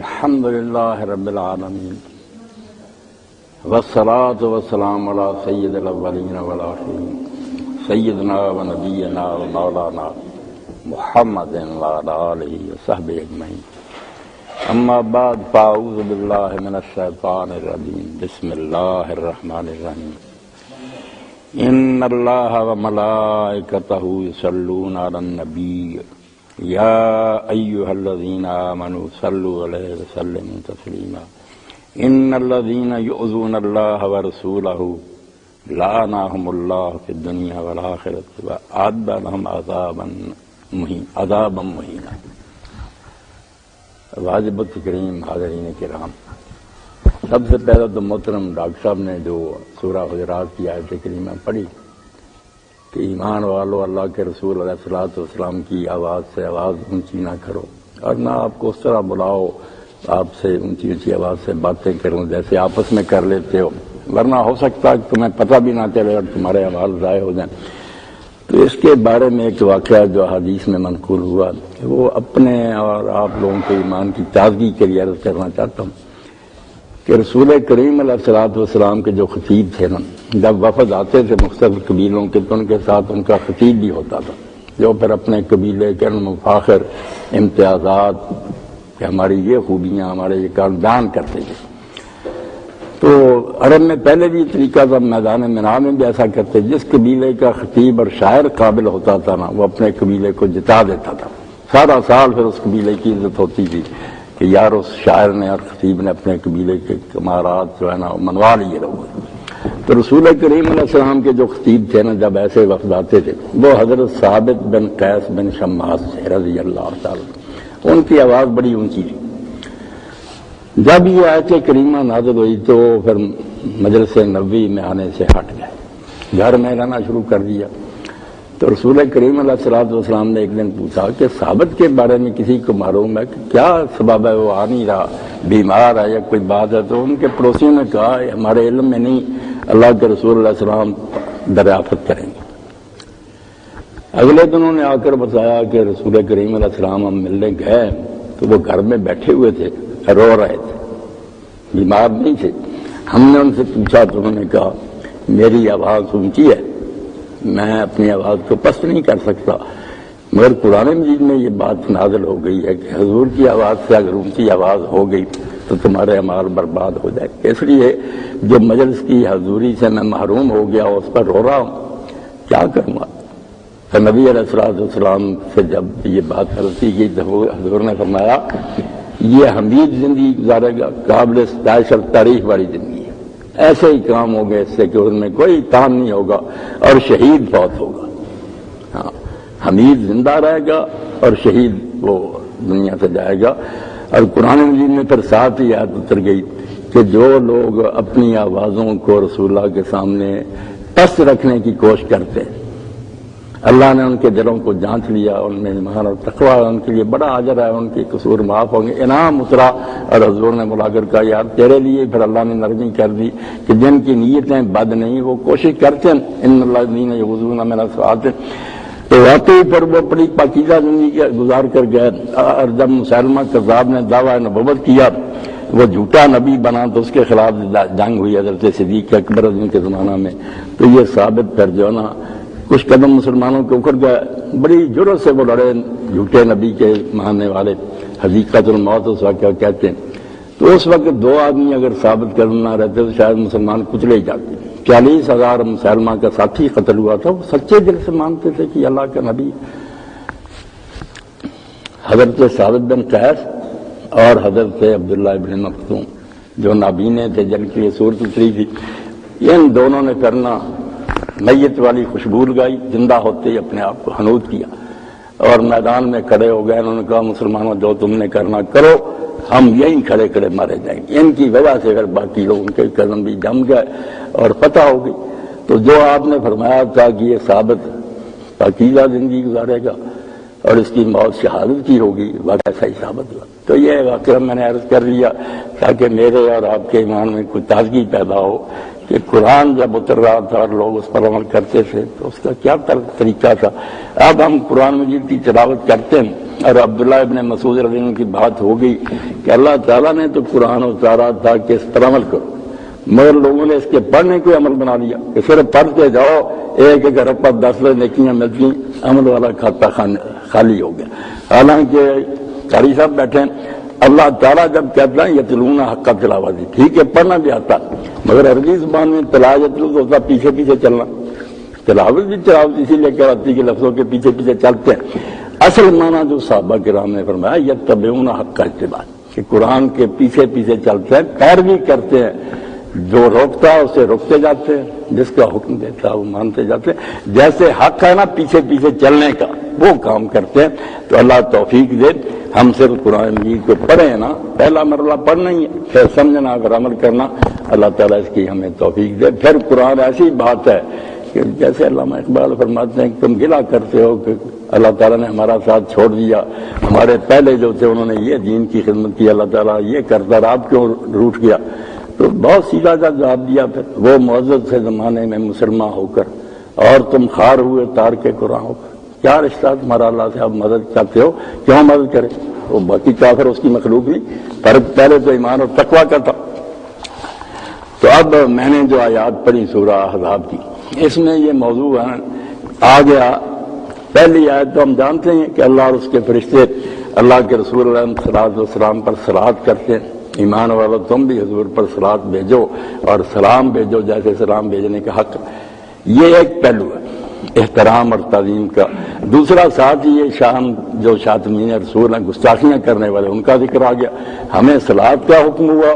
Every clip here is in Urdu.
الحمد للہ رب العالمین والصلاة والسلام علی سید الاولین والآخرین سیدنا و نبینا و مولانا محمد وعلی آلہ وصحبہ اجمعین اما بعد فاعوذ باللہ من الشیطان الرجیم بسم اللہ الرحمن الرحیم ان اللہ و ملائکتہ یصلون علی النبی یا ایہا الذین آمنوا صلوا علیہ وسلموا تسلیما ان الذین یؤذون اللہ ورسولہ لعنہم اللہ فی الدنیا والآخرۃ وأعد لہم عذابا مہینا۔ واجبت کریم حاضرین کرام، سب سے پہلے تو محترم ڈاکٹر صاحب نے جو سورہ حجرات کی آیت کریمہ پڑھی کہ ایمان والو اللہ کے رسول علیہ الصلوۃ والسلام کی آواز سے آواز اونچی نہ کرو اور نہ آپ کو اس طرح بلاؤ آپ سے اونچی اونچی آواز سے باتیں کروں جیسے آپس میں کر لیتے ہو، ورنہ ہو سکتا ہے کہ تمہیں پتہ بھی نہ چلے اور تمہارے آواز ضائع ہو جائیں۔ تو اس کے بارے میں ایک واقعہ جو حدیث میں منقول ہوا کہ وہ اپنے اور آپ لوگوں کے ایمان کی تازگی کے لیے عرض کرنا چاہتا ہوں کہ رسول کریم علیہ الصلوۃ والسلام کے جو خطیب تھے نا، جب وفد آتے تھے مختلف قبیلوں کے تو ان کے ساتھ ان کا خطیب بھی ہوتا تھا جو پھر اپنے قبیلے کے مفاخر امتیازات کہ ہماری یہ خوبیاں ہمارے یہ کام بیان کرتے تھے۔ تو عرب میں پہلے بھی طریقہ تھا، میدان مینا میں بھی ایسا کرتے، جس قبیلے کا خطیب اور شاعر قابل ہوتا تھا نا وہ اپنے قبیلے کو جتا دیتا تھا، سارا سال پھر اس قبیلے کی عزت ہوتی تھی کہ یار اس شاعر نے اور خطیب نے اپنے قبیلے کے کمارات جو ہے نا منوا لیے رہو۔ تو رسول کریم علیہ السلام کے جو خطیب تھے نا جب ایسے وفد آتے تھے وہ حضرت ثابت بن قیس بن شماس سے رضی اللہ تعالی، ان کی آواز بڑی اونچی تھی۔ جب یہ آیت کریمہ نازل ہوئی تو پھر مجلس نبوی میں آنے سے ہٹ گئے، گھر میں رہنا شروع کر دیا۔ تو رسول کریم علیہ الصلوۃ والسلام نے ایک دن پوچھا کہ ثابت کے بارے میں کسی کو معلوم ہے کہ کیا سبب ہے، وہ آ نہیں رہا، بیمار ہے یا کوئی بات ہے؟ تو ان کے پڑوسیوں نے کہا ہمارے علم میں نہیں، اللہ کے رسول علیہ السلام دریافت کریں گے۔ اگلے دن انہوں نے آ کر بتایا کہ رسول کریم علیہ السلام ہم ملنے گئے تو وہ گھر میں بیٹھے ہوئے تھے، رو رہے تھے، بیمار نہیں تھے۔ ہم نے ان سے پوچھا تو انہوں نے کہا میری آواز اونچی ہے، میں اپنی آواز کو پست نہیں کر سکتا، مگر قرآن مجید میں یہ بات نازل ہو گئی ہے کہ حضور کی آواز سے اگر اونچی آواز ہو گئی تو تمہارے اعمال برباد ہو جائے، اس لیے جو مجلس کی حضوری سے میں محروم ہو گیا اس پر رو رہا ہوں، کیا کروں گا؟ تو نبی علیہ الصلوۃ والسلام سے جب یہ بات کرتی گئی تو حضور نے فرمایا یہ حمید زندگی گزارے گا، قابل ستائش اور تعریف والی زندگی ہے، ایسے ہی کام ہوگا اس سے کہ ان میں کوئی تان نہیں ہوگا اور شہید فوت ہوگا۔ ہاں، حمید زندہ رہے گا اور شہید وہ دنیا سے جائے گا۔ اور قرآن مجید میں پھر ساتھ ہی آیت اتر گئی کہ جو لوگ اپنی آوازوں کو رسول اللہ کے سامنے پست رکھنے کی کوشش کرتے ہیں اللہ نے ان کے دلوں کو جانچ لیا، ان میں ایمان اور تقوی ہے، ان کے لیے بڑا اجر ہے، ان کے قصور معاف ہوں گے۔ انعام اترا اور حضور نے بلا کر کہا یار تیرے لیے پھر اللہ نے نرمی کر دی کہ جن کی نیتیں بد نہیں وہ کوشش کرتے ہیں، ان الذین یغضون من اصواتہم، تو واقعی پھر وہ بڑی پاکیزہ زندگی گزار کر گئے۔ اور جب مسلمہ کذاب نے دعویٰ نبوت کیا، وہ جھوٹا نبی بنا تو اس کے خلاف جنگ ہوئی حضرت صدیق اکبر کے زمانہ میں۔ تو یہ ثابت پھر جو ہے نا کچھ قدم مسلمانوں کے اوپر گئے، بڑی جرأت سے وہ لڑے جھوٹے نبی کے ماننے والے، حقیقت الموت اس واقعہ کہتے ہیں۔ تو اس وقت دو آدمی اگر ثابت کرنا رہتے تو شاید مسلمان کچلے ہی جاتے۔ 40,000 مسلمہ کا ساتھی قتل ہوا تھا، وہ سچے دل سے مانتے تھے کہ اللہ کا نبی۔ حضرت ثابت بن قیس اور حضرت عبداللہ بن مکتوم جو نابینے تھے جن کی یہ صورت اتری تھی، ان دونوں نے کرنا میت والی خوشبو لگائی، زندہ ہوتے ہی اپنے آپ کو حنوط کیا اور میدان میں کھڑے ہو گئے۔ انہوں نے کہا مسلمانوں جو تم نے کرنا کرو، ہم یہیں کھڑے کھڑے مارے جائیں گے۔ ان کی وجہ سے پھر باقی لوگ ان کے قدم بھی جم گئے اور فتح ہو گئی۔ تو جو آپ نے فرمایا تھا کہ یہ ثابت پاکیزہ زندگی گزارے گا اور اس کی موت شہادت کی ہوگی، واقعہ ایسا ہی ثابت ہوا۔ تو یہ واقعہ میں نے عرض کر لیا تاکہ میرے اور آپ کے ایمان میں کوئی تازگی پیدا ہو کہ قرآن جب اتر رہا تھا اور لوگ اس پر عمل کرتے تھے تو اس کا کیا طریقہ تھا۔ اب ہم قرآن مجید کی تلاوت کرتے ہیں اور عبداللہ ابن مسعود رضی اللہ عنہ کی بات ہو گئی کہ اللہ تعالیٰ نے تو قرآن اتارا تھا کہ اس پر عمل کرو، مگر لوگوں نے اس کے پڑھنے کو عمل بنا لیا کہ صرف پڑھتے جاؤ، ایک ایک ارب پر 10 نیکیاں ملتی، عمل والا کھاتا خالی ہو گیا۔ حالانکہ قاری صاحب بیٹھے ہیں، اللہ تعالیٰ جب کہتا ہے یتلون حق تلاوت، ٹھیک ہے پڑھنا بھی آتا، مگر عربی زبان میں تلاوت ہوتا پیچھے پیچھے چلنا، تلاوت بھی تلاوت اسی لیے کراتی کہ لفظوں کے پیچھے پیچھے چلتے ہیں۔ اصل معنی جو صحابہ کرام نے فرمایا یتبعون حق اتباع، کہ قرآن کے پیچھے پیچھے چلتے ہیں، پیروی کرتے ہیں، جو روکتا ہے اسے روکتے جاتے ہیں، جس کا حکم دیتا ہے وہ مانتے جاتے ہیں۔ جیسے حق ہے نا پیچھے پیچھے چلنے کا، وہ کام کرتے ہیں۔ تو اللہ توفیق دے، ہم صرف قرآن مجید کو پڑھیں نا، پہلا مرحلہ پڑھنا ہی ہے، پھر سمجھنا اور عمل کرنا، اللہ تعالیٰ اس کی ہمیں توفیق دے۔ پھر قرآن ایسی بات ہے کہ جیسے علامہ اقبال فرماتے ہیں کہ تم گلہ کرتے ہو کہ اللہ تعالیٰ نے ہمارا ساتھ چھوڑ دیا، ہمارے پہلے جو تھے انہوں نے یہ دین کی خدمت کی، اللہ تعالیٰ یہ کرتا رہا، آپ کیوں روٹ گیا؟ تو بہت سیدھا سا جواب دیا، پھر وہ معزز سے زمانے میں مسلمان ہو کر اور تم خار ہوئے تار کے قرآن ہو کر، کیا رشتہ تمہارا اللہ سے، آپ مدد چاہتے ہو کیوں مدد کرے؟ وہ باقی کافر اس کی مخلوق نہیں، فرق پہلے تو ایمان اور تقویٰ کا تھا۔ تو اب میں نے جو آیات پڑھی سورہ احزاب کی، اس میں یہ موضوع ہے آ گیا۔ پہلی آیت تو ہم جانتے ہیں کہ اللہ اور اس کے فرشتے اللہ کے رسول علیہ السلام پر صلوات کرتے ہیں، ایمان والو تم بھی حضور پر صلوات بھیجو اور سلام بھیجو جیسے سلام بھیجنے کا حق۔ یہ ایک پہلو ہے احترام اور تعظیم کا۔ دوسرا ساتھ ہی یہ شان جو شاتمین رسول ہیں، گستاخیاں کرنے والے، ان کا ذکر آ گیا۔ ہمیں صلوات کا حکم ہوا،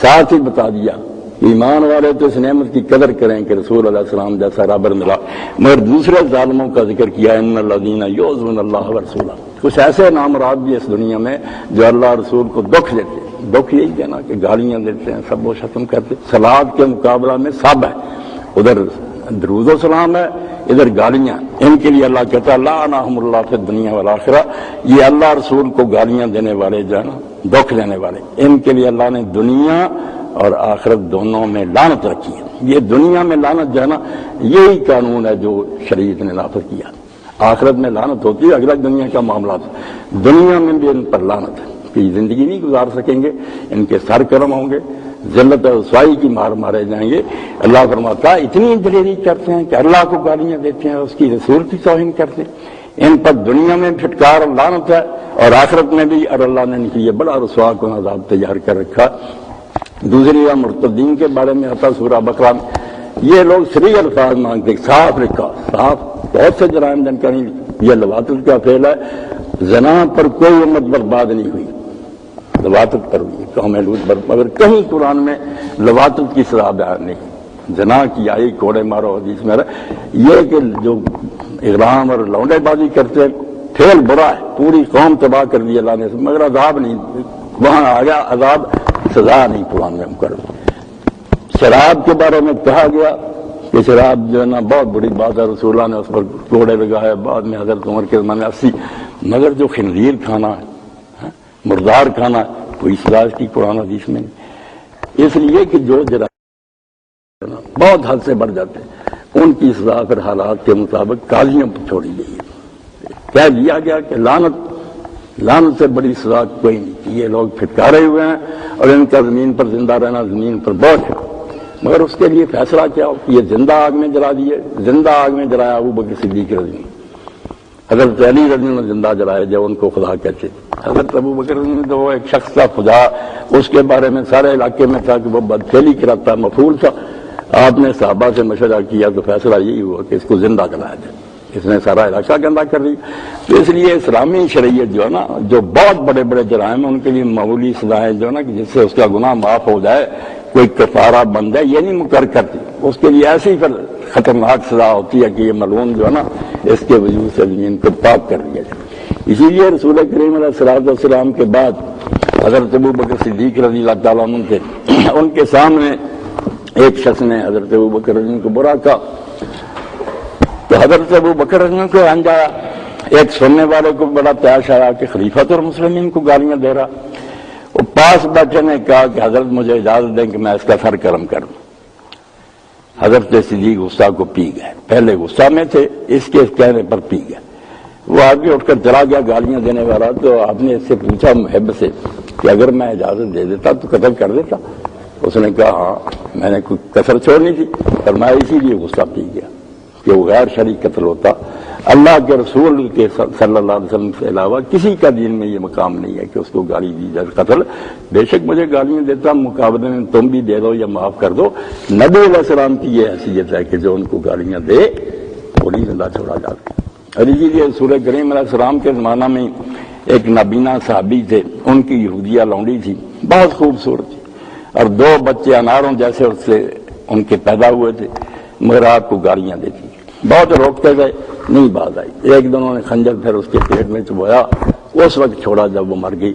ساتھ ہی بتا دیا ایمان والے تو اس نعمت کی قدر کریں کہ رسول علیہ السلام جیسا رابر ملا، مگر دوسرے ظالموں کا ذکر کیا، ان الذین یؤذون اللہ ورسولہ۔ کچھ ایسے نامراد بھی اس دنیا میں جو اللہ رسول کو دکھ دیتے ہیں، دکھ یہی دینا کہ گالیاں دیتے ہیں، سب و شتم کرتے ہیں۔ صلوات کے مقابلہ میں سب ہے، ادھر درود و سلام ہے، ادھر گالیاں، ان کے لیے اللہ کہتا ہے لعنہم اللہ فی الدنیا والآخرہ۔ یہ اللہ رسول کو گالیاں دینے والے جو ہے نا، دکھ دینے والے، ان کے لیے اللہ نے دنیا اور آخرت دونوں میں لعنت رکھی ہے۔ یہ دنیا میں لعنت جو ہے نا، یہی قانون ہے جو شریعت نے نافذ کیا۔ آخرت میں لعنت ہوتی ہے، اگلا دنیا کا معاملات، دنیا میں بھی ان پر لعنت ہے کہ زندگی نہیں گزار سکیں گے، ان کے سر کرم ہوں گے، ذلت و رسوائی کی مار مارے جائیں گے۔ اللہ فرماتا ہے اتنی دلیری کرتے ہیں کہ اللہ کو گالیاں دیتے ہیں، اس کی رسول کی توہین کرتے ہیں، ان پر دنیا میں پھٹکار اور لعنت ہے اور آخرت میں بھی، اور اللہ نے ان کے لیے بڑا رسوا کن عذاب تیار کر رکھا۔ دوسری بات مرتدین کے بارے میں آتا سورہ بقرہ میں، یہ لوگ صریح الفاظ مانگتے، صاف لکھا، صاف، بہت سے جرائم جن کا نہیں، یہ لواطت کا فعل ہے۔ زنا پر کوئی امت برباد نہیں ہوئی، لواطت پر ہوئی، قوم لوط پر، مگر کہیں قرآن میں لواطت کی سزا بیان نہیں۔ زنا کی آئی کوڑے مارو حدیث میں یہ کہ جو اغرام اور لونڈے بازی کرتے ہیں، فعل برا ہے، پوری قوم تباہ کر دی اللہ نے، مگر عذاب نہیں، وہاں آ گیا عذاب، سزا نہیں قرآن میں مقرر۔ شراب کے بارے میں کہا گیا کہ شراب جو ہے نا بہت بڑی بات ہے، رسول اللہ نے اس پر کوڑے لگائے، بعد میں حضرت عمر کے زمانے 80، مگر جو خنزیر کھانا ہے، مردار کھانا ہے، کوئی سزا اس کی قرآن حدیث میں نہیں۔ اس لیے کہ جو جرائم بہت حد سے بڑھ جاتے ہیں، ان کی سزا پھر حالات کے مطابق قاضیوں پر چھوڑی گئی ہے۔ کہہ دیا گیا کہ لعنت سے بڑی سزا کوئی نہیں، یہ لوگ پھٹکارے ہوئے ہیں اور ان کا زمین پر زندہ رہنا زمین پر بوجھ ہے، مگر اس کے لیے فیصلہ کیا ہو کہ یہ زندہ آگ میں جلا دیے، زندہ آگ میں جلایا ابو بکر صدیق رضی اللہ، حضرت علی رضی اللہ زندہ جلائے جو ان کو خدا کہتے، حضرت ابو بکر رضی اللہ وہ ایک شخص تھا خدا، اس کے بارے میں سارے علاقے میں تھا کہ وہ بدفعلی کراتا، مفعول تھا۔ آپ نے صحابہ سے مشورہ کیا تو فیصلہ یہی ہوا کہ اس کو زندہ جلایا جائے، اس نے سارا علاقہ گندہ کر دیا۔ تو اس لیے اسلامی شریعت جو ہے نا، جو بہت بڑے بڑے جرائم ہیں ان کے لیے معمولی سزائیں جو ہے نا کہ جس سے اس کا گناہ معاف ہو جائے، کوئی کفارہ بن جائے، یہ نہیں مقرر کرتی، اس کے لیے ایسی پھر خطرناک سزا ہوتی ہے کہ یہ ملعون جو ہے نا اس کے وجود سے زمین کو پاک کر دیا جائے۔ اسی لیے رسول کریم علیہ السلام کے بعد حضرت ابو بکر صدیق رضی اللہ تعالیٰ عنہ تھے، ان کے سامنے ایک شخص نے حضرت ابو بکر رضی اللہ کو برا کہا، تو حضرت ابو بکر رضی اللہ کو انجایا، ایک سننے والے کو بڑا تیاش آیا کہ خلیفۃ المسلمین کو گالیاں دے رہا، وہ پاس بیٹھے نے کہا کہ حضرت مجھے اجازت دیں کہ میں اس کا سر قلم کروں۔ حضرت صدیق غصہ کو پی گئے، پہلے غصہ میں تھے، اس کے کہنے پر پی گئے۔ وہ آگے اٹھ کر چلا گیا گالیاں دینے والا. تو آپ نے اس سے پوچھا محب سے کہ اگر میں اجازت دے دیتا تو قتل کر دیتا؟ اس نے کہا ہاں میں نے کوئی کسر چھوڑنی تھی، اور میں اسی لیے غصہ پی گیا کہ وہ غیر شرعی قتل ہوتا. اللہ کے رسول کے صلی اللہ علیہ وسلم کے علاوہ کسی کا دین میں یہ مقام نہیں ہے کہ اس کو گالی دی جائے قتل. بے شک مجھے گالیاں دیتا، مقابلے میں تم بھی دے دو یا معاف کر دو. نبی علیہ السلام کی یہ حیثیت ہے کہ جو ان کو گالیاں دے وہ نہیں زندہ چھوڑا جاتا. اور اسی لیے رسول کریم علیہ السلام کے زمانہ میں ایک نابینا صحابی تھے، ان کی یہودیہ لونڈی تھی، بہت خوبصورت تھی، اور 2 بچے اناروں جیسے اس سے ان کے پیدا ہوئے تھے، مگر آپ کو گالیاں دیتی. بہت روکتے گئے، نہیں باز آئی. ایک دن انہوں نے خنجر پھر اس کے پیٹ میں چبویا، اس وقت چھوڑا جب وہ مر گئی.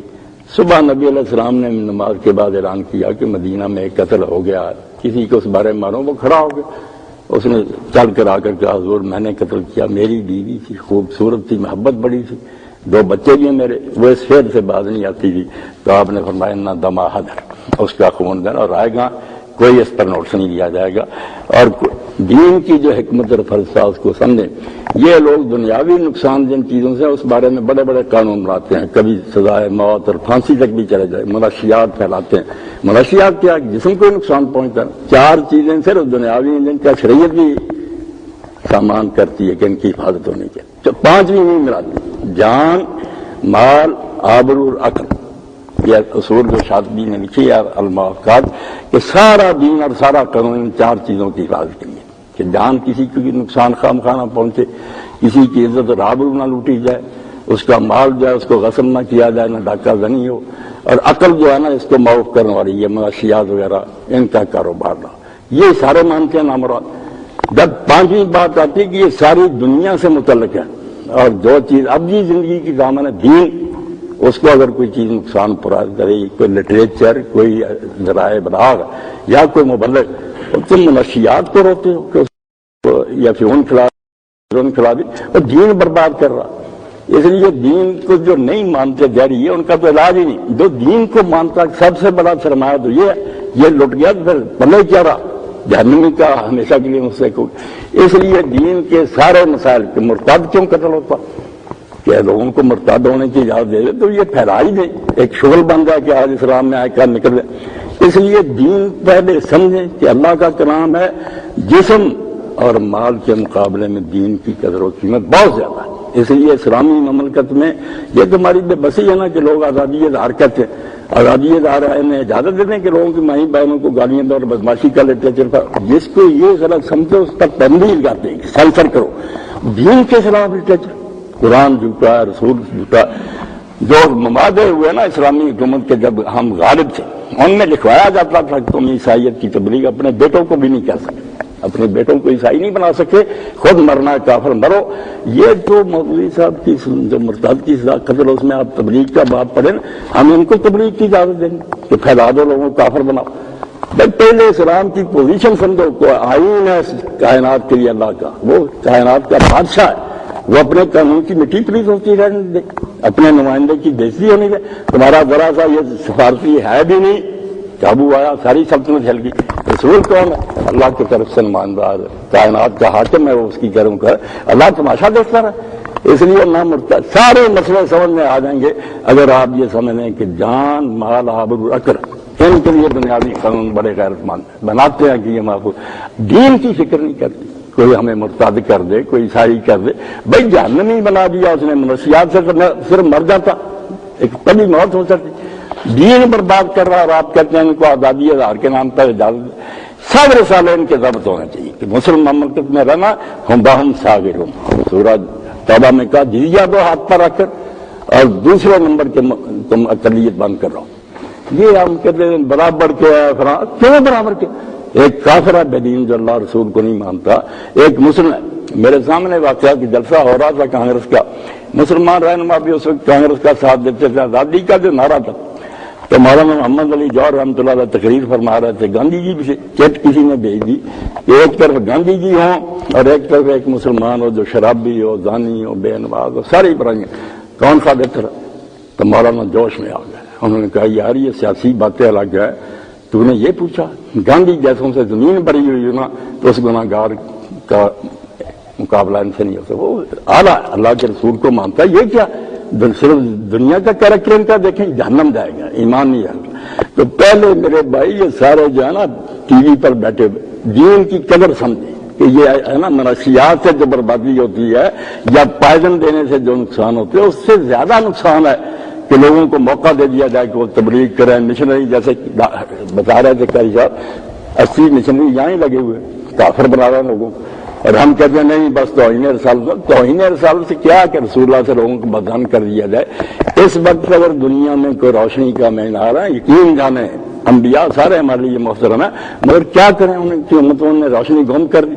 صبح نبی علیہ السلام نے نماز کے بعد اعلان کیا کہ مدینہ میں ایک قتل ہو گیا، کسی کو اس بارے میں مارو. وہ کھڑا ہو گیا، اس نے چل کر آ کر کہا حضور میں نے قتل کیا، میری بیوی تھی، خوبصورت تھی، محبت بڑی تھی، 2 بچے بھی ہیں میرے. وہ اس فعل سے باز نہیں آتی تھی. تو آپ نے فرمایا نہ دما حدر، اس کا خون دینا، اور آئے گا کوئی اس پر نوٹس نہیں لیا جائے گا. اور دین کی جو حکمت اور فلسفہ اس کو سمجھیں. یہ لوگ دنیاوی نقصان جن چیزوں سے اس بارے میں بڑے بڑے قانون بناتے ہیں، کبھی سزائے موت اور پھانسی تک بھی چلے جائے، منشیات پھیلاتے ہیں. منشیات کیا؟ جسم کو نقصان پہنچتا ہے. 4 چیزیں صرف دنیاوی ہیں جن کا شریعت بھی سامان کرتی ہے کہ ان کی حفاظت ہونی چاہیے. 5ویں نہیں ملاتی: جان، مال، آبرو اور عقل. یہ اصول جو شاطبی نے لکھی ہے الموافقات، کہ سارا دین اور سارا قانون ان 4 چیزوں کی حفاظت کے لیے، کہ جان کسی کو نقصان خواہ نہ پہنچے، کسی کی عزت اور آبرو نہ لوٹی جائے، اس کا مال جو ہے اس کو غصب نہ کیا جائے، نہ ڈاکہ زنی ہو، اور عقل جو ہے نا اس کو معاف کرنے والی یہ منشیات وغیرہ ان کا کاروبار نہ. یہ سارے مانتے ہیں نامراد. جب 5ویں بات آتی ہے کہ یہ ساری دنیا سے متعلق ہے، اور جو چیز ابدی زندگی کی دامن ہے دین، اس کو اگر کوئی چیز نقصان پہنچا کرے، کوئی لٹریچر، کوئی ذرائع ابلاغ یا کوئی مبلغ، تم منشیات کو روتے ہو کہ یا پھر ان کھلا دی، اور دین برباد کر رہا. اس لیے دین کو جو نہیں مانتے جاری ہے ان کا تو علاج ہی نہیں. جو دین کو مانتا سب سے بڑا سرمایہ تو یہ لٹ گیا تو پھر پلے کیا رہا، جہنمی کا ہمیشہ کے لیے مجھ سے کوئی. اس لیے دین کے سارے مسائل کے مرتد کیوں قتل ہوتا کہ لوگوں کو مرتد ہونے کی اجازت دے دے تو یہ پھیلا ہی دے، ایک شغل بن جائے کہ آج اسلام میں آئے کر نکل جائے. اس لیے دین پہلے سمجھیں کہ اللہ کا کلام ہے، جسم اور مال کے مقابلے میں دین کی قدر و قیمت بہت زیادہ ہے. اس لیے اسلامی مملکت میں یہ تو ہماری بے بسی ہے نا کہ لوگ آزادی اظہار کرتے ہیں، آزادی اظہار انہیں اجازت دیتے ہیں کہ لوگوں کی ماہی بہنوں کو گالیاں دو اور بدماشی کا لٹریچر پر، جس کو یہ غلط سمجھتے اس پر پابندی لگاتے ہیں کہ سینسر کرو. دین کے خلاف لٹریچر، قرآن جھوٹا ہے، رسول جھوٹا. جو ممادے ہوئے نا اسلامی حکومت کے جب ہم غالب تھے، ان میں لکھوایا جاتا تھا کہ تم عیسائیت کی تبلیغ اپنے بیٹوں کو بھی نہیں کر سکتے، اپنے بیٹوں کو عیسائی نہیں بنا سکے، خود مرنا ہے کافر مرو. یہ جو مولوی صاحب کی جو مرتد کی قتل اس میں آپ تبلیغ کا باب پڑھیں، ہم ان کو تبلیغ کی اجازت دیں گے کہ پھیلا دو لوگوں کو کافر بناؤ. بھائی پہلے اسلام کی پوزیشن سمجھو، کو آئین ہے کائنات کے لیے اللہ کا، وہ کائنات کا بادشاہ ہے، وہ اپنے قانون کی مٹی پلیز ہوتی رہنے دے، اپنے نمائندے کی بےزتی ہونے دے. تمہارا ذرا سا یہ سفارتی ہے بھی نہیں، قابو آیا ساری سلطنت ہل گئی. رسول کون ہے؟ اللہ کی طرف سے نمائندہ کائنات کا حاکم ہے، وہ اس کی کرم کر اللہ تماشا دیکھتا رہا. اس لیے نہ مرتد سارے مسئلے سمجھ میں آ جائیں گے اگر آپ یہ سمجھ لیں کہ جان، مال، آبرو، عقل، ان کے لیے بنیادی قانون بڑے غیرت مند بناتے ہیں کہ یہ محفوظ. دین کی فکر نہیں کرتی. کوئی ہمیں مرتد کر دے، کوئی عیسائی کر دے، بھائی جہنمی بنا دیا اس نے، منشیات سے صرف مر جاتا، ایک پہلی موت ہو سکتی. دین برباد کر رہا اور آپ کہتے ہیں ان کو آزادی اظہار کے نام پر اجازت. سب رسالے ان کے ضبط ہونا چاہیے کہ مسلم مملکت میں رہنا ہم باہم ساغر ہوں. سورج توبہ میں کہا جزیہ دو ہاتھ پر رکھ کر، اور دوسرے نمبر کے تم اقلیت بند کر رہا ہو. یہ ہم کہتے ہیں برابر کے کیوں برابر کے؟ ایک کافر ہے بے دین جو اللہ رسول کو نہیں مانتا، ایک مسلم ہے. میرے سامنے واقعہ کہ جلسہ ہو رہا تھا کانگریس کا، مسلمان رہنما بھی اس وقت کانگریس کا ساتھ دیتے تھے. آزادی کا جو نعرہ تھا تو مولانا محمد علی جوہر رحمۃ اللہ علیہ تقریر فرما رہے تھے. گاندھی جی بھی چٹ کسی نے بھیج دی کہ ایک طرف گاندھی جی ہوں اور ایک طرف ایک مسلمان ہو جو شرابی ہو، زانی ہو، بے نماز ہو، ساری برائیاں، کون سا بہتر ہے؟ تو مولانا جوش میں آ گئے. انہوں نے کہا یار یہ سیاسی باتیں الگ ہے، تو نے یہ پوچھا گاندھی جیسوں سے زمین بری ہوئی نا تو اس گناہ گار کا مقابلہ ان سے نہیں ہو سکتا. وہ اعلیٰ اللہ کے رسول کو مانتا ہے. یہ کیا صرف دنیا کا کیریکٹر ان کا دیکھیں, جہنم جائے گا, ایمان نہیں آئے گا. تو پہلے میرے بھائی یہ سارے جو ہے نا ٹی وی پر بیٹھے دین کی قدر سمجھیں کہ یہ ہے نا منشیات سے جو بربادی ہوتی ہے یا پائدن دینے سے جو نقصان ہوتے ہیں, اس سے زیادہ نقصان ہے کہ لوگوں کو موقع دے دیا جائے کہ وہ تبلیغ کریں. مشنری جیسے بتا رہے تھے قاری صاحب 80 مشنری یہاں ہی لگے ہوئے, کافر بنا رہے ہیں لوگوں کو. اور ہم کہتے ہیں نہیں بس توہین رسالت سے کیا کہ رسول اللہ سے لوگوں کو بدنام کر دیا جائے. اس وقت اگر دنیا میں کوئی روشنی کا مینار ہے, یقین جانے انبیاء سارے ہمارے لیے محترم ہیں, مگر کیا کریں ان کی امتوں نے روشنی گم کر دی.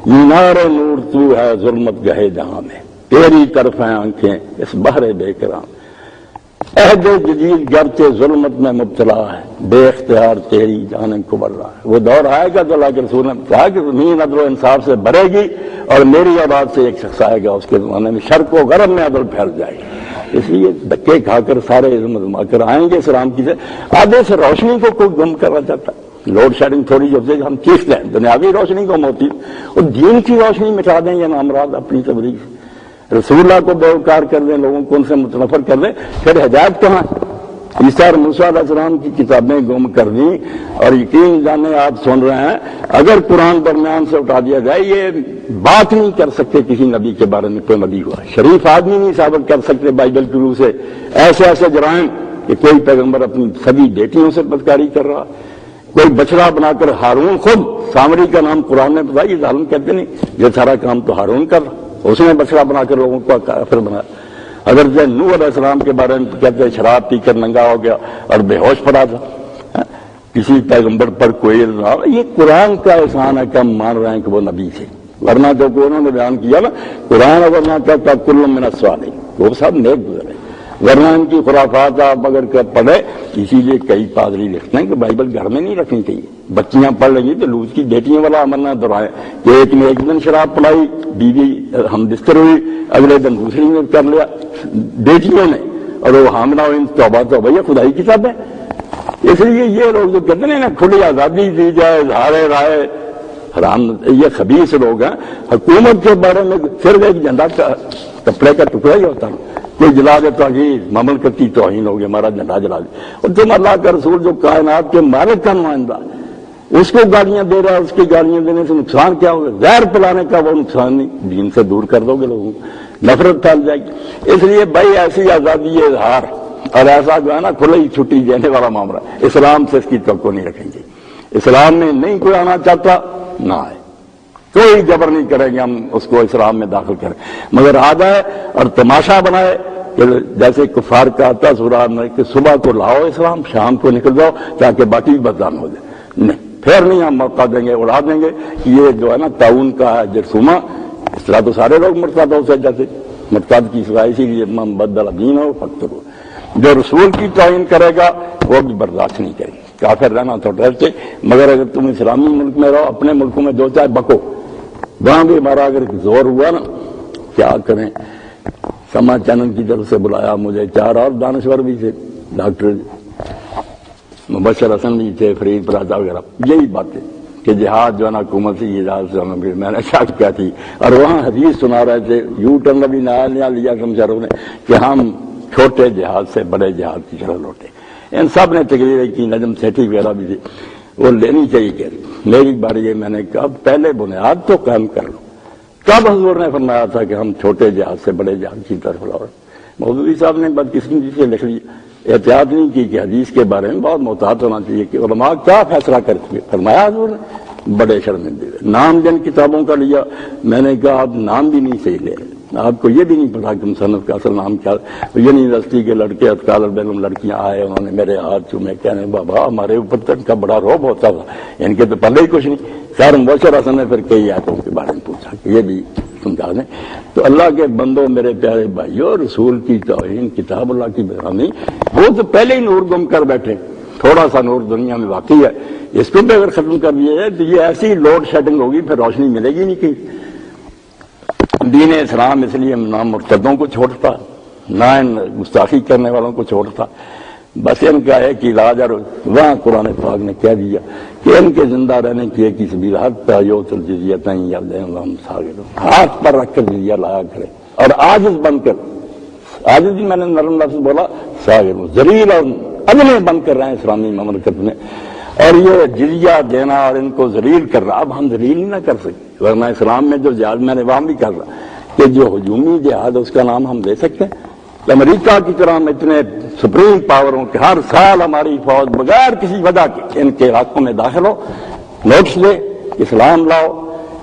مینار نور تو ہے ظلمت گہے جہاں میں, تیری طرف ہیں آنکھیں اس بحر بے کرام. عہد جدید گرچہ ظلمت میں مبتلا ہے, بے اختیار تیری جانب کو بڑھ رہا ہے. وہ دور آئے گا تو اللہ کے رسول نے کہا کہ زمین عدل و انصاف سے بھرے گی اور میری اولاد سے ایک شخص آئے گا, اس کے زمانے میں شرق و غرب میں عدل پھیل جائے گی. اس لیے دھکے کھا کر سارے عزم جما کر آئیں گے اسلام کی سے. آدھے سے روشنی کو کوئی گم کرنا چاہتا ہے. لوڈ شیڈنگ تھوڑی جو ہم چیختے ہیں دنیاوی روشنی گم ہوتی ہے, اور دین کی روشنی مٹا دیں یہ نامراد اپنی تبلیغ سے. رسول اللہ کو بیوقار کر دیں, لوگوں کو ان سے متنفر کر دیں, پھر ہدایت کہاں؟ عیسیٰ اور موسیٰ علیہ السلام کی کتابیں گم کر دیں. اور یقین جانے آپ سن رہے ہیں, اگر قرآن درمیان سے اٹھا دیا جائے, یہ بات نہیں کر سکتے کسی نبی کے بارے میں کوئی نبی ہوا. شریف آدمی نہیں ثابت کر سکتے بائبل کے روح سے ایسے جرائم کہ کوئی پیغمبر اپنی سبھی بیٹیوں سے بدکاری کر رہا, کوئی بچڑا بنا کر ہارون خود سامری کا نام قرآن نے بتایا, یہ ظالم کہتے نہیں, یہ سارا کام تو ہارون کر رہا, اس نے بچڑا بنا کر لوگوں کو کافر بنایا. اگر نوح علیہ السلام کے بارے میں کہتے ہیں شراب پی کر ننگا ہو گیا اور بے ہوش پڑا تھا, کسی پیغمبر پر کوئی الزام, یہ قرآن کا احسان ہے کہ ہم مان رہے ہیں کہ وہ نبی تھے. ورنہ جو انہوں نے بیان کیا نا, قرآن اگر نہ کہتا کل من الصالحین, وہ سب نیک گزرے. ورنہ ان کی خرافات آپ اگر پڑھے, اسی لیے کئی پادری لکھتے ہیں کہ بائبل گھر میں نہیں رکھنی چاہیے. بچیاں پڑھ لیں گی تو لوٹ کی بیٹیوں والا عمل نہ دہرائے کہ ایک نے ایک دن شراب پلائی, بیوی ہم بستر ہوئی, اگلے دن دوسری نے کر لیا بیٹیوں نے, اور وہ حاملہ ہوئی. توبہ یہ خدائی کتاب ہے. اس لیے یہ لوگ جو کہتے ہیں نا کھلی آزادی دی جائے, اظہار رائے, حرام, یہ خبیث لوگ ہیں. حکومت کے بارے میں صرف ایک جھنڈا کپڑے کا ٹکڑا ہی ہوتا ہے, کوئی جلا دے توحید, مملکتی توہین ہو گیا, ہمارا جھنڈا جلا دے. اور تم اللہ کا رسول جو کائنات کے مالک کا نمائندہ, اس کو گالیاں دے رہا ہے, اس کی گالیاں دینے سے نقصان کیا ہوگا؟ زہر پلانے کا وہ نقصان نہیں, دین سے دور کر دو گے لوگوں کو, نفرت پھیل جائے گی. اس لیے بھائی ایسی آزادی اظہار اور ایسا جو ہے نا کھلی چھٹی دینے والا معاملہ اسلام سے اس کی توقع نہیں رکھیں گے. اسلام میں نہیں کوئی آنا چاہتا نہ آئے, کوئی جبر نہیں کریں گے ہم اس کو اسلام میں داخل کریں, مگر آ جائے اور تماشا بنائے کہ جیسے کفار کا آتا سورہ میں کہ صبح کو لاؤ اسلام, شام کو نکل جاؤ تاکہ باقی بدنام ہو جائے. نہیں, پھر نہیں ہم موقع دیں گے, اڑا دیں گے. یہ جو ہے نا تعاون کا ہے جرثومہ, اس طرح تو سارے لوگ مرتد ہو سے جیسے مرتد کی سزا اسی لیے من بدل دین ہو فقط ہو. جو رسول کی توہین کرے گا وہ بھی برداشت نہیں کرے گی. کافر رہنا تو ڈرتے, مگر اگر تم اسلامی ملک میں رہو, اپنے ملکوں میں جو چاہے بکو, وہاں بھی ہمارا اگر زور ہوا نا کیا کریں. سما چینل کی طرف سے بلایا مجھے, 4 اور دانشور بھی تھے, ڈاکٹر مبشر حسن بھی تھے, فرید پراجا وغیرہ. یہی باتیں کہ جہاد جو ہے نا حکومت سے اجازت سے میں نے شک کیا تھی, اور وہاں حدیث سنا رہے تھے, یو ٹرن ابھی نیا لیا سمجھاروں نے کہ ہم چھوٹے جہاد سے بڑے جہاد کی طرح لوٹے. ان سب نے تقریر کی, نجم سیٹھی وغیرہ بھی تھی, وہ لینی چاہیے. کہ میری باری یہ میں نے کہا پہلے بنیاد تو قائم کر لو. کب حضور نے فرمایا تھا کہ ہم چھوٹے جہاز سے بڑے جہاز کی طرف لوٹے؟ مودودی صاحب نے بدقسمتی سے لکھ لی, احتیاط نہیں کی کہ حدیث کے بارے میں بہت محتاط ہونا چاہیے کہ علماء کیا فیصلہ کرتے ہیں. فرمایا حضور نے بڑے شرمندے, نام جن کتابوں کا لیا, میں نے کہا آپ نام بھی نہیں صحیح لے رہے, آپ کو یہ بھی نہیں پتا کہ مصنف کا اصل نام کیا. یونیورسٹی کے لڑکے طالب علم لڑکیاں آئے, انہوں نے میرے ہاتھ چومے, کہنے بابا ہمارے اوپر تو ان کا بڑا روب ہوتا تھا, ان کے تو پہلے ہی کچھ نہیں. خیر مبشر حسن نے پھر کئی آیتوں کے بارے میں پوچھا کہ یہ بھی سمجھا دیں. تو اللہ کے بندوں, میرے پیارے بھائیوں, رسول کی توہین, کتاب اللہ کی بےغامی, وہ تو پہلے ہی نور گم کر بیٹھے. تھوڑا سا نور دنیا میں واقعی ہے, اس کو بھی اگر ختم کر دیا جائے تو یہ ایسی لوڈ شیڈنگ ہوگی, پھر روشنی ملے گی نہیں کہیں. دین اسلام اس لیے نہ مرتدوں کو چھوڑتا, نہ گستاخی کرنے والوں کو چھوڑتا. بس ان کا ایک علاج، اور وہاں قرآن پاک نے کہہ دیا کہ ان کے زندہ رہنے کی ایک ہی سبیل حتی یؤتی الجزیہ وہم صاغرون، ہاتھ پر رکھ کر جزیہ لایا کرے اور عاجز بن کر، عاجز ہی میں نے نرم لفظ بولا، صاغر ذلیل اور ادنے بن کر رہے اسلامی مملکت میں، اور یہ جزیہ دینا اور ان کو ذلیل کر رہا، اب ہم ذلیل ہی نہ کر سکتے، ورنہ اسلام میں جو جہاد میں نے وہاں بھی کر رہا کہ جو ہجومی جہاد اس کا نام ہم دے سکتے ہیں، امریکہ کی طرح ہم اتنے سپریم پاوروں کے ہر سال ہماری فوج بغیر کسی وجہ کے ان کے علاقوں میں داخل ہو، نوٹس دے، اسلام لاؤ،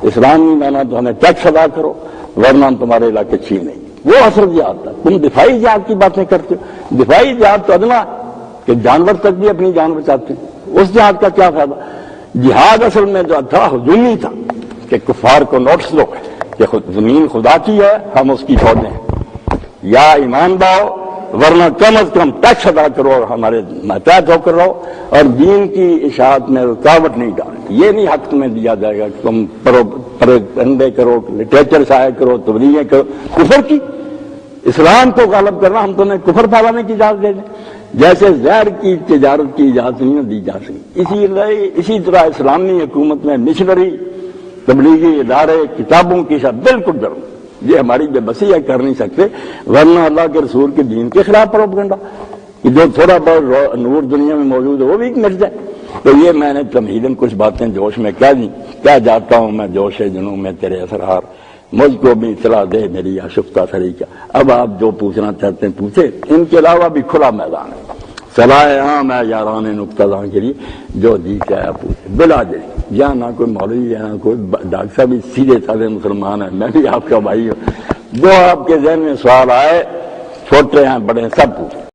اسلامی لانا تو ہمیں ٹیکس ادا کرو ورنہ ہم تمہارے علاقے چھینیں گے، وہ اثر جہاد تھا۔ تم دفاعی جہاد کی باتیں کرتے ہو، دفاعی جہاد تو ادنا کہ جانور تک بھی اپنی جان بچاتے ہیں، اس جہاد کا کیا فائدہ؟ جہاد اصل میں جو تھا ہجومی تھا کہ کفار کو نوٹس دو کہ زمین خدا کی ہے، ہم اس کی فوجیں ہیں، یا ایمان لاؤ ورنہ کم از کم ٹیکس ادا کرو اور ہمارے ماتحت ہو کر رہو، اور دین کی اشاعت میں رکاوٹ نہیں ڈالیں۔ یہ نہیں حق تمہیں دیا جائے گا کہ تم پروپیگنڈے کرو، لٹریچر شائع کرو، تبلیغیں کرو، کفر کی، اسلام کو غالب کرنا، ہم تمہیں کفر پھیلانے کی اجازت دے دیں، جیسے زہر کی تجارت کی اجازت نہیں دی جا سکتی۔ اسی طرح اسلامی حکومت میں مشنری، تبلیغی ادارے، کتابوں کی شاید بالکل ضرور، یہ ہماری بے بسی ہے، کر نہیں سکتے، ورنہ اللہ کے رسول کے دین کے خلاف پروپیگنڈا کہ جو تھوڑا بہت نور دنیا میں موجود ہے وہ بھی مل جائے۔ تو یہ میں نے تمہیداً کچھ باتیں جوش میں کہہ دی، کیا جاتا ہوں میں جوش جنوں میں تیرے اسرار، مجھ کو بھی اطلاع دے میری آشفتہ سری کا۔ اب آپ جو پوچھنا چاہتے ہیں پوچھے، ان کے علاوہ بھی کھلا میدان ہے، صلاح عام ہے یاران نقطہ کے لیے، جو جی چاہے پوچھے بلا جی، یہاں نہ کوئی مولوی ہے نہ کوئی ڈاکٹر صاحب، سیدھے سادے مسلمان ہیں، میں بھی آپ کا بھائی ہوں، جو آپ کے ذہن میں سوال آئے، چھوٹے ہیں بڑے ہیں، سب پوچھیں۔